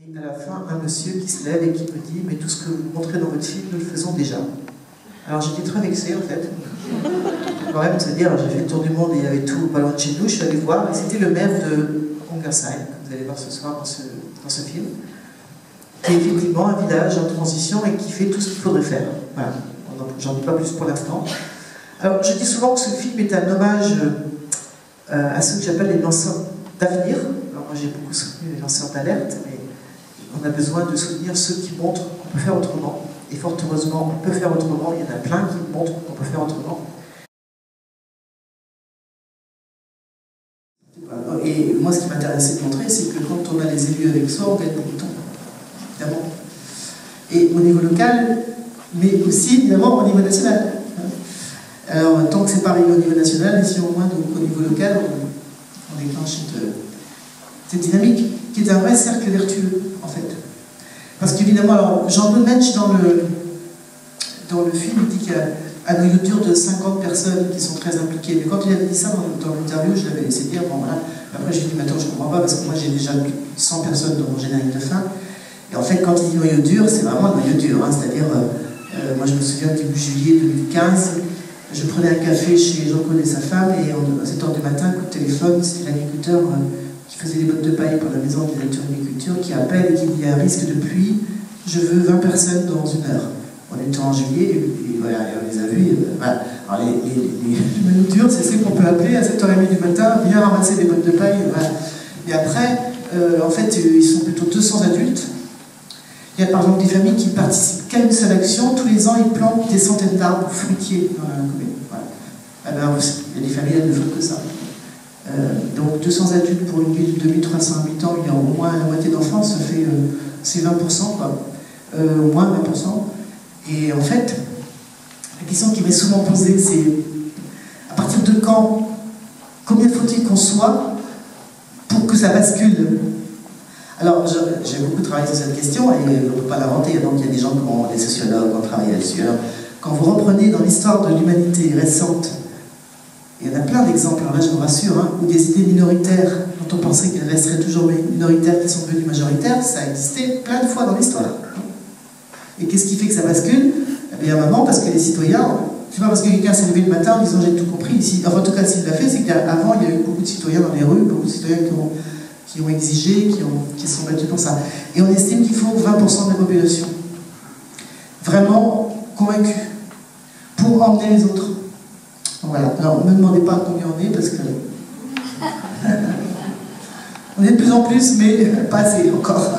Et à la fin, un monsieur qui se lève et qui me dit « Mais tout ce que vous montrez dans votre film, nous le faisons déjà. » Alors j'étais très vexée en fait. Quand même de se dire, j'ai fait le tour du monde et il y avait tout pas loin de chez nous, je suis allée voir, et c'était le maire de Hungersheim, que vous allez voir ce soir dans ce film, qui est effectivement un village en transition et qui fait tout ce qu'il faudrait faire. Voilà, j'en dis pas plus pour l'instant. Alors je dis souvent que ce film est un hommage à ceux que j'appelle les lanceurs d'avenir. Alors moi j'ai beaucoup soutenu les lanceurs d'alerte, mais on a besoin de soutenir ceux qui montrent qu'on peut faire autrement. Et fort heureusement, on peut faire autrement, il y en a plein qui montrent qu'on peut faire autrement. Et moi, ce qui m'intéressait de montrer, c'est que quand on a les élus avec soi, on gagne beaucoup de temps, évidemment. Et au niveau local, mais aussi, évidemment, au niveau national. Alors, tant que c'est pas arrivé au niveau national, ici au moins, donc au niveau local, on déclenche cette dynamique qui est un vrai cercle vertueux, en fait. Parce qu'évidemment, alors, Jean-Claude Mensch, dans le film, il dit qu'il y a un noyau dur de 50 personnes qui sont très impliquées. Mais quand il avait dit ça dans l'interview, je l'avais laissé dire, bon voilà. Après, je lui ai dit, mais attends, je comprends pas, parce que moi, j'ai déjà 100 personnes dans mon générique de fin. Et en fait, quand il dit noyau dur, c'est vraiment un noyau dur. Hein, c'est-à-dire, moi, je me souviens, début juillet 2015, je prenais un café chez Jean-Claude et sa femme, et à 7 h du matin, coup de téléphone, c'était l'agriculteur qui faisait les bottes de paille pour la maison des agriculture, qui appelle et qui dit, il y a un risque de pluie, je veux 20 personnes dans 1 heure. On était en juillet, et voilà, on les a vus. Voilà. Alors les menus durs, c'est ceux qu'on peut appeler à 7 h 30 du matin, viens ramasser des bottes de paille. Voilà. Et après, en fait, ils sont plutôt 200 adultes. Il y a par exemple des familles qui participent qu'à une seule action. Tous les ans, ils plantent des centaines d'arbres fruitiers dans la commune. Voilà. Alors, il y a des familles, elles ne font que ça. Donc 200 adultes pour une ville de 2300 habitants, il y a au moins la moitié d'enfants, ça fait c'est 20%, quoi. Au moins 20%. Et en fait, la question qui m'est souvent posée, c'est à partir de quand, combien faut-il qu'on soit pour que ça bascule? Alors, j'ai beaucoup travaillé sur cette question et on ne peut pas l'inventer, donc il y a des gens, des sociologues, qui ont travaillé là-dessus. Quand vous reprenez dans l'histoire de l'humanité récente, il y en a plein d'exemples, alors là je vous rassure, hein, où des idées minoritaires, dont on pensait qu'elles resteraient toujours minoritaires, qui sont devenues majoritaires, ça a existé plein de fois dans l'histoire. Et qu'est-ce qui fait que ça bascule? Eh bien, à un moment, parce que les citoyens, c'est pas parce que quelqu'un s'est levé le matin en disant j'ai tout compris ici. Enfin, en tout cas, s'il l'a fait, c'est qu'avant, il y a eu beaucoup de citoyens dans les rues, beaucoup de citoyens qui ont exigé, qui se sont battus pour ça. Et on estime qu'il faut 20% de la population. Vraiment convaincus. Pour emmener les autres. Voilà. Alors, ne me demandez pas combien on est, parce que... on est de plus en plus, mais pas assez encore.